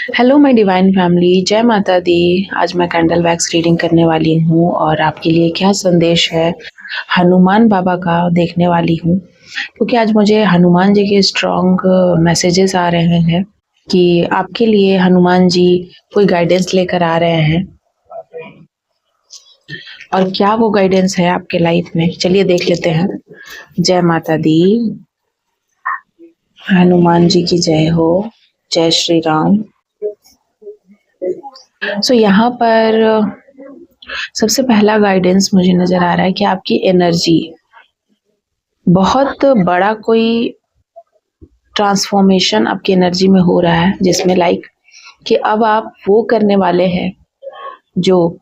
Hello my divine family, जय माता दी। आज मैं कैंडल वैक्स रीडिंग करने वाली हूँ और आपके लिए क्या संदेश है हनुमान बाबा का देखने वाली हूँ, क्योंकि आज मुझे हनुमान जी के स्ट्रॉन्ग मैसेजेस आ रहे हैं कि आपके लिए हनुमान जी कोई गाइडेंस लेकर आ रहे हैं। और क्या वो गाइडेंस है आपके लाइफ में, चलिए देख लेते हैं। जय माता दी, हनुमान जी की जय हो, जय श्री राम। यहाँ पर सबसे पहला गाइडेंस मुझे नजर आ रहा है कि आपकी एनर्जी बहुत बड़ा कोई ट्रांसफॉर्मेशन आपकी एनर्जी में हो रहा है, जिसमें लाइक कि अब आप वो करने वाले हैं जो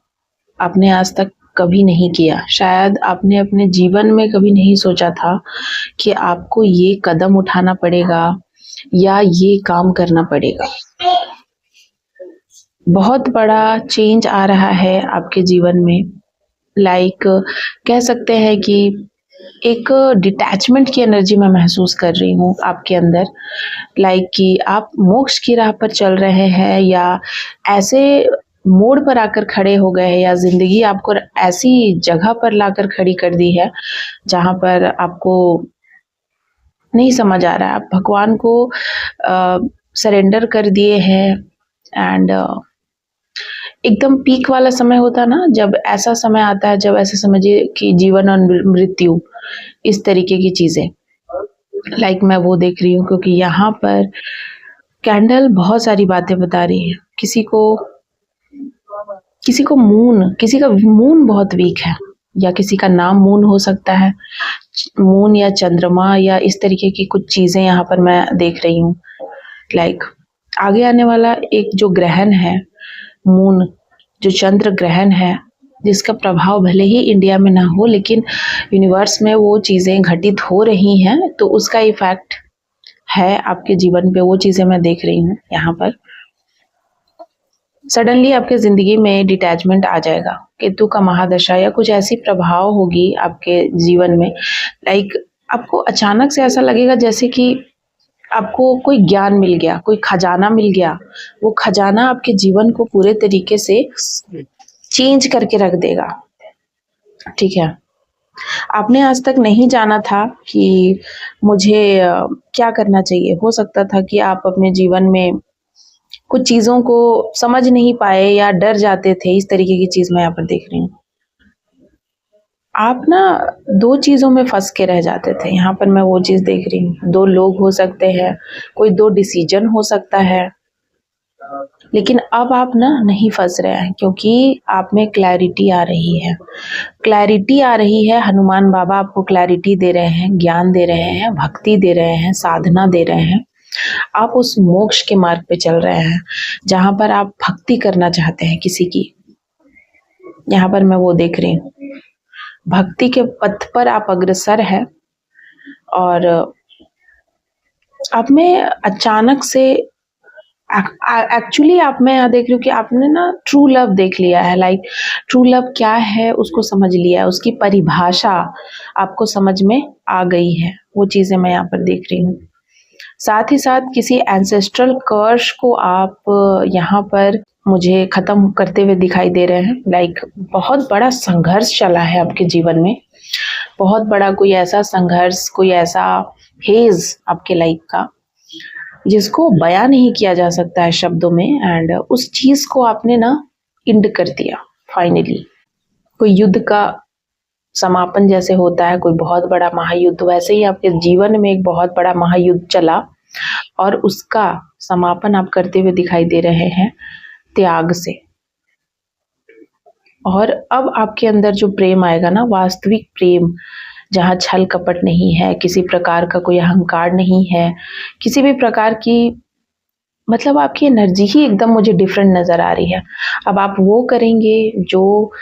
आपने आज तक कभी नहीं किया। शायद आपने अपने जीवन में कभी नहीं सोचा था कि आपको ये कदम उठाना पड़ेगा या ये काम करना पड़ेगा। बहुत बड़ा चेंज आ रहा है आपके जीवन में। लाइक कह सकते हैं कि एक डिटैचमेंट की एनर्जी मैं महसूस कर रही हूँ आपके अंदर। लाइक कि आप मोक्ष की राह पर चल रहे हैं या ऐसे मोड़ पर आकर खड़े हो गए हैं, या जिंदगी आपको ऐसी जगह पर लाकर खड़ी कर दी है जहाँ पर आपको नहीं समझ आ रहा है। आप भगवान को सरेंडर कर दिए हैं एंड एकदम पीक वाला समय होता ना, जब ऐसा समय आता है, जब ऐसे समझिए कि जीवन और मृत्यु, इस तरीके की चीजें लाइक मैं वो देख रही हूँ। क्योंकि यहाँ पर कैंडल बहुत सारी बातें बता रही है। किसी का मून बहुत वीक है, या किसी का नाम मून हो सकता है, मून या चंद्रमा या इस तरीके की कुछ चीजें यहाँ पर मैं देख रही हूँ। लाइक आगे आने वाला एक जो ग्रहण है, मून जो चंद्र ग्रहण है, जिसका प्रभाव भले ही इंडिया में ना हो लेकिन यूनिवर्स में वो चीजें घटित हो रही हैं, तो उसका इफेक्ट है आपके जीवन पे। वो चीजें मैं देख रही हूँ यहाँ पर। सडनली आपके जिंदगी में डिटैचमेंट आ जाएगा, केतु का महादशा या कुछ ऐसी प्रभाव होगी आपके जीवन में। लाइक आपको अचानक से ऐसा लगेगा जैसे कि आपको कोई ज्ञान मिल गया, कोई खजाना मिल गया। वो खजाना आपके जीवन को पूरे तरीके से चेंज करके रख देगा। ठीक है, आपने आज तक नहीं जाना था कि मुझे क्या करना चाहिए। हो सकता था कि आप अपने जीवन में कुछ चीजों को समझ नहीं पाए या डर जाते थे, इस तरीके की चीज मैं यहाँ पर देख रही हूँ। आप ना दो चीजों में फंस के रह जाते थे, यहाँ पर मैं वो चीज देख रही हूँ। दो लोग हो सकते हैं, कोई दो डिसीजन हो सकता है, लेकिन अब आप ना नहीं फंस रहे हैं, क्योंकि आप में क्लैरिटी आ रही है। क्लैरिटी आ रही है, हनुमान बाबा आपको क्लैरिटी दे रहे हैं, ज्ञान दे रहे हैं, भक्ति दे रहे हैं, साधना दे रहे हैं। आप उस मोक्ष के मार्ग पे चल रहे हैं जहां पर आप भक्ति करना चाहते हैं किसी की। यहाँ पर मैं वो देख रही हूँ, भक्ति के पथ पर आप अग्रसर है। और आप में अचानक से एक्चुअली आप मैं यहाँ देख रही हूँ कि आपने ना ट्रू लव देख लिया है। लाइक ट्रू लव क्या है उसको समझ लिया है, उसकी परिभाषा आपको समझ में आ गई है। वो चीजें मैं यहाँ पर देख रही हूँ। साथ ही साथ किसी एंसेस्ट्रल कर्स को आप यहाँ पर मुझे खत्म करते हुए दिखाई दे रहे हैं। लाइक बहुत बड़ा संघर्ष चला है आपके जीवन में, बहुत बड़ा कोई ऐसा संघर्ष, कोई ऐसा फेज आपके लाइफ का जिसको बयां नहीं किया जा सकता है शब्दों में। एंड उस चीज को आपने ना इंड कर दिया फाइनली। कोई युद्ध का समापन जैसे होता है, कोई बहुत बड़ा महायुद्ध, वैसे ही आपके जीवन में एक बहुत बड़ा महायुद्ध चला और उसका समापन आप करते हुए दिखाई दे रहे हैं त्याग से। और अब आपके अंदर जो प्रेम आएगा ना, वास्तविक प्रेम, जहाँ छल कपट नहीं है, किसी प्रकार का कोई अहंकार नहीं है, किसी भी प्रकार की, मतलब आपकी एनर्जी ही एकदम मुझे डिफरेंट नजर आ रही है। अब आप वो करेंगे जो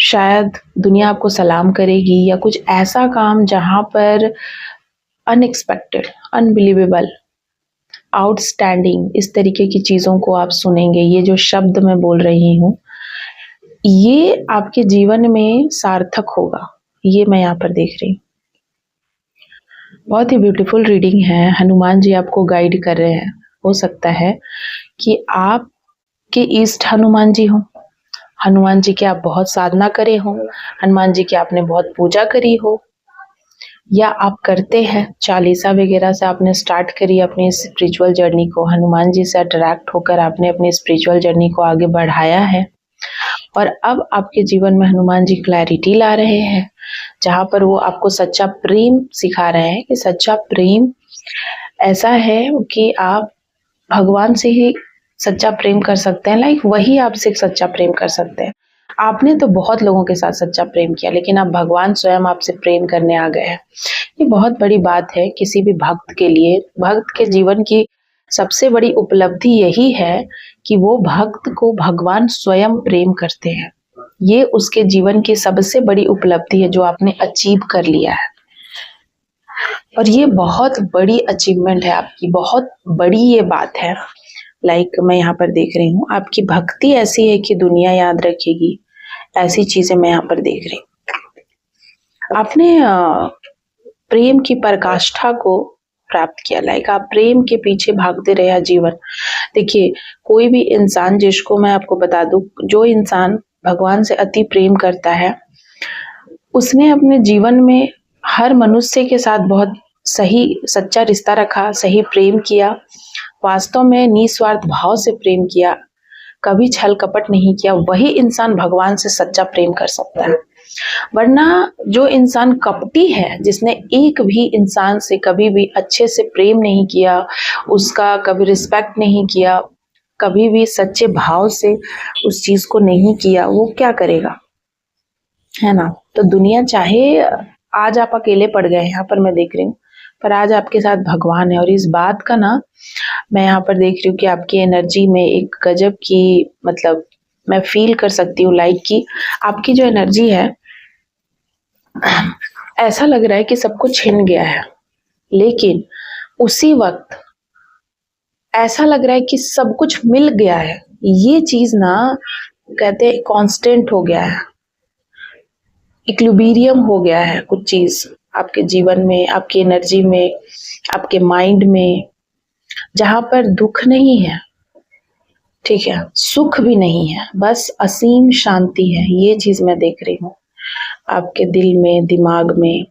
शायद दुनिया आपको सलाम करेगी, या कुछ ऐसा काम जहां पर अनएक्सपेक्टेड, अनबिलीवेबल, आउटस्टैंडिंग, इस तरीके की चीजों को आप सुनेंगे। ये जो शब्द मैं बोल रही हूँ, ये आपके जीवन में सार्थक होगा, ये मैं यहाँ पर देख रही हूँ। बहुत ही ब्यूटीफुल रीडिंग है। हनुमान जी आपको गाइड कर रहे हैं। हो सकता है कि आपके इष्ट हनुमान जी हों, हनुमान जी की आप बहुत साधना करे हो, हनुमान जी की आपने बहुत पूजा करी हो, या आप करते हैं चालीसा वगैरह से आपने स्टार्ट करी अपनी स्पिरिचुअल जर्नी को, हनुमान जी से अट्रैक्ट होकर आपने अपनी स्पिरिचुअल जर्नी को आगे बढ़ाया है और अब आपके जीवन में हनुमान जी क्लैरिटी ला रहे हैं, जहाँ पर वो आपको सच्चा प्रेम सिखा रहे हैं कि सच्चा प्रेम ऐसा है कि आप भगवान से ही सच्चा प्रेम कर सकते हैं, लाइक वही आपसे सच्चा प्रेम कर सकते हैं। आपने तो बहुत लोगों के साथ सच्चा प्रेम किया, लेकिन अब भगवान स्वयं आपसे प्रेम करने आ गए हैं। ये बहुत बड़ी बात है किसी भी भक्त के लिए। भक्त के जीवन की सबसे बड़ी उपलब्धि यही है कि वो भक्त को भगवान स्वयं प्रेम करते हैं। ये उसके जीवन की सबसे बड़ी उपलब्धि है जो आपने अचीव कर लिया है, और ये बहुत बड़ी अचीवमेंट है आपकी, बहुत बड़ी ये बात है। लाइक मैं यहाँ पर देख रही हूँ आपकी भक्ति ऐसी है कि दुनिया याद रखेगी, ऐसी चीजें मैं यहाँ पर देख रही हूँ। आपने प्रेम की पराकाष्ठा को प्राप्त किया, लाइक आप प्रेम के पीछे भागते रहे आजीवन। देखिए, कोई भी इंसान, जिसको मैं आपको बता दूं, जो इंसान भगवान से अति प्रेम करता है, उसने अपने जीवन में हर मनुष्य के साथ बहुत सही सच्चा रिश्ता रखा, सही प्रेम किया, वास्तव में निस्वार्थ भाव से प्रेम किया, कभी छल कपट नहीं किया। वही इंसान भगवान से सच्चा प्रेम कर सकता है। वरना जो इंसान कपटी है, जिसने एक भी इंसान से कभी भी अच्छे से प्रेम नहीं किया, उसका कभी रिस्पेक्ट नहीं किया, कभी भी सच्चे भाव से उस चीज को नहीं किया, वो क्या करेगा, है ना। तो दुनिया चाहे आज आप अकेले पड़ गए, यहाँ पर मैं देख रही हूँ, पर आज आपके साथ भगवान है। और इस बात का ना मैं यहाँ पर देख रही हूँ कि आपकी एनर्जी में एक गजब की, मतलब मैं फील कर सकती हूँ, लाइक कि आपकी जो एनर्जी है, ऐसा लग रहा है कि सब कुछ छिन गया है, लेकिन उसी वक्त ऐसा लग रहा है कि सब कुछ मिल गया है। ये चीज ना, कहते हैं कांस्टेंट हो गया है, इक्विलिब्रियम हो गया है कुछ चीज आपके जीवन में, आपकी एनर्जी में, आपके माइंड में, जहां पर दुख नहीं है, ठीक है, सुख भी नहीं है, बस असीम शांति है। ये चीज मैं देख रही हूँ आपके दिल में, दिमाग में।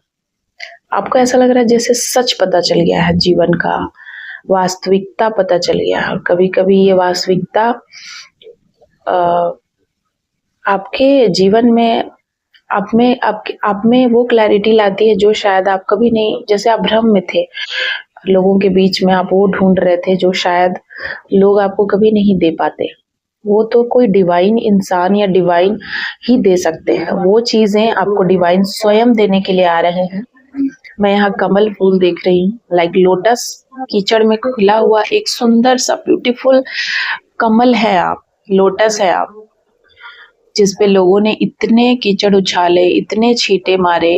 आपको ऐसा लग रहा है जैसे सच पता चल गया है, जीवन का वास्तविकता पता चल गया है। और कभी कभी ये वास्तविकता आपके जीवन में आप में वो क्लैरिटी लाती है जो शायद आप कभी नहीं, जैसे आप भ्रम में थे, लोगों के बीच में आप वो ढूंढ रहे थे जो शायद लोग आपको कभी नहीं दे पाते। वो तो कोई डिवाइन इंसान या डिवाइन ही दे सकते हैं। वो चीजें आपको डिवाइन स्वयं देने के लिए आ रहे हैं। मैं यहाँ कमल फूल देख रही हूँ, लाइक लोटस कीचड़ में खिला हुआ एक सुंदर सा ब्यूटीफुल कमल है आप, लोटस है आप, जिसपे लोगों ने इतने कीचड़ उछाले, इतने छींटे मारे,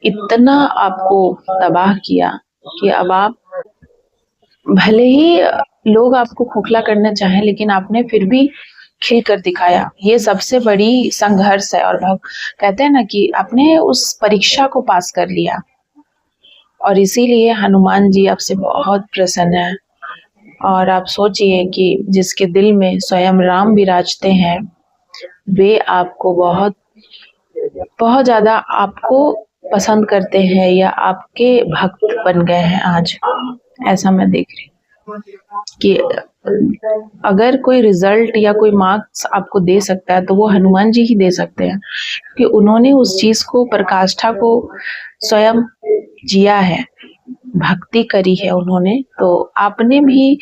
इतना आपको तबाह किया कि अब आप, भले ही लोग आपको खोखला करना चाहें, लेकिन आपने फिर भी खिल कर दिखाया। ये सबसे बड़ी संघर्ष है। और कहते हैं ना कि आपने उस परीक्षा को पास कर लिया, और इसीलिए हनुमान जी आपसे बहुत प्रसन्न है। और आप सोचिए कि जिसके दिल में स्वयं राम विराजते हैं, वे आपको बहुत बहुत ज्यादा आपको पसंद करते हैं, या आपके भक्त बन गए हैं आज। ऐसा मैं देख रही हूँ कि अगर कोई रिजल्ट या कोई मार्क्स आपको दे सकता है तो वो हनुमान जी ही दे सकते हैं, कि उन्होंने उस चीज को, पराकाष्ठा को स्वयं जिया है, भक्ति करी है उन्होंने। तो आपने भी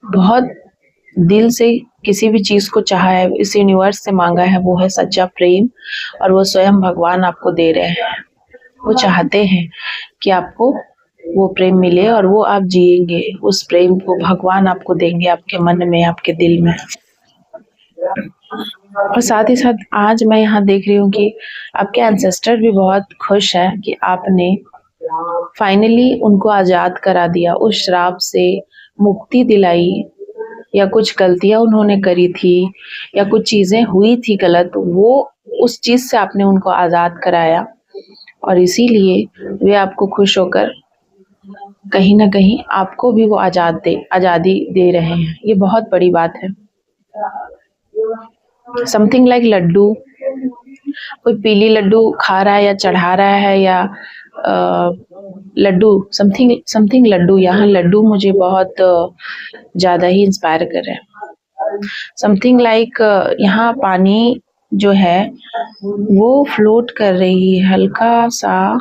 बहुत दिल से किसी भी चीज को चाहा है, इस यूनिवर्स से मांगा है, वो है सच्चा प्रेम, और वो स्वयं भगवान आपको दे रहे हैं। वो चाहते हैं कि आपको वो प्रेम मिले और वो आप जिएंगे, उस प्रेम को भगवान आपको देंगे आपके मन में, आपके दिल में। और साथ ही साथ आज मैं यहाँ देख रही हूँ कि आपके एंसेस्टर भी बहुत खुश हैं कि आपने फाइनली उनको आजाद करा दिया, उस श्राप से मुक्ति दिलाई, या कुछ गलतियां उन्होंने करी थी, या कुछ चीजें हुई थी गलत, वो उस चीज से आपने उनको आजाद कराया। और इसीलिए वे आपको खुश होकर कहीं ना कहीं आपको भी वो आज़ादी दे रहे हैं। ये बहुत बड़ी बात है। समथिंग लाइक लड्डू, कोई पीली लड्डू खा रहा है या चढ़ा रहा है, या लड्डू, समथिंग समथिंग लड्डू। यहाँ लड्डू मुझे बहुत ज़्यादा ही इंस्पायर कर रहे हैं। समथिंग लाइक यहाँ पानी जो है वो फ्लोट कर रही है हल्का सा।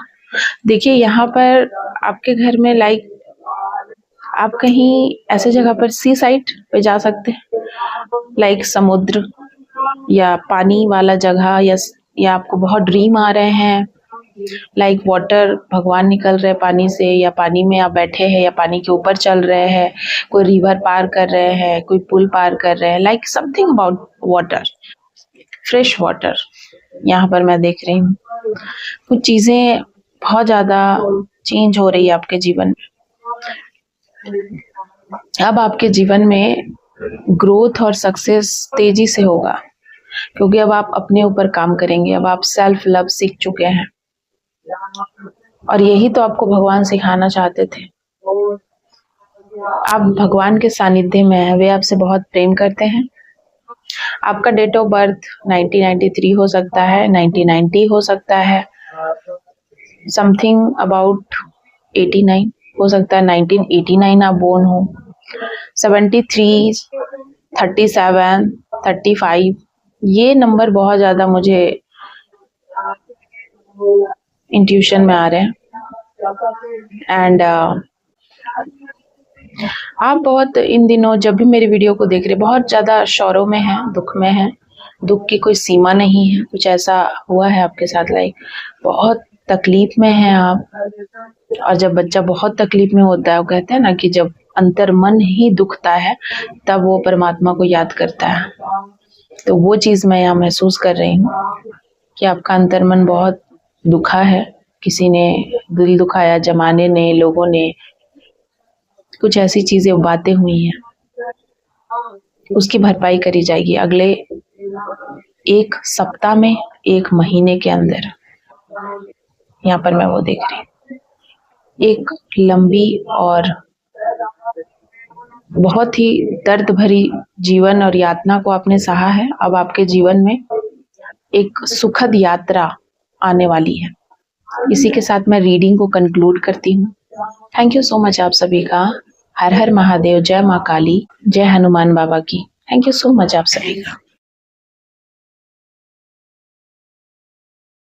देखिए यहाँ पर आपके घर में लाइक आप कहीं ऐसे जगह पर सी साइड पे जा सकते हैं, लाइक समुद्र या पानी वाला जगह, या आपको बहुत ड्रीम आ रहे हैं, लाइक वाटर, भगवान निकल रहे पानी से, या पानी में आप बैठे हैं या पानी के ऊपर चल रहे हैं, कोई रिवर पार कर रहे हैं, कोई पुल पार कर रहे हैं, like something about water, fresh water यहाँ पर मैं देख रही हूँ। कुछ चीज़ें बहुत ज़्यादा चेंज हो रही है आपके जीवन में। अब आपके जीवन में ग्रोथ और सक्सेस तेजी से होगा, क्योंकि अब आप अपने ऊपर काम करेंगे। अब आप सेल्फ लव सीख चुके हैं, और यही तो आपको भगवान सिखाना चाहते थे। आप भगवान के सानिध्य में हैं, वे आपसे बहुत प्रेम करते हैं। आपका डेट ऑफ बर्थ 1993 हो सकता है, 1990 हो सकता है, समथिंग अबाउट 89 हो सकता है, 1989 आप बोर्न हो, 73, 37, 35, ये नंबर बहुत ज़्यादा मुझे इंट्यूशन में आ रहे हैं। एंड आप बहुत इन दिनों जब भी मेरी वीडियो को देख रहे, बहुत ज़्यादा शौरों में हैं, दुख में हैं। दुख की कोई सीमा नहीं है। कुछ ऐसा हुआ है आपके साथ, लाइक बहुत तकलीफ में हैं आप। और जब बच्चा बहुत तकलीफ में होता है, वो कहते हैं ना कि जब अंतर मन ही दुखता है तब वो परमात्मा को याद करता है। तो वो चीज़ मैं यहाँ महसूस कर रही हूँ कि आपका अंतर मन बहुत दुखा है। किसी ने दिल दुखाया, जमाने ने, लोगों ने, कुछ ऐसी चीज़ें, बातें हुई हैं, उसकी भरपाई करी जाएगी अगले 1 सप्ताह में, 1 महीने के अंदर। यहाँ पर मैं वो देख रही हूँ, एक लंबी और बहुत ही दर्द भरी जीवन और यातना को आपने सहा है। अब आपके जीवन में एक सुखद यात्रा आने वाली है। इसी के साथ मैं रीडिंग को कंक्लूड करती हूँ। थैंक यू सो मच आप सभी का। हर हर महादेव, जय माँ काली, जय हनुमान बाबा की। थैंक यू सो मच आप सभी का।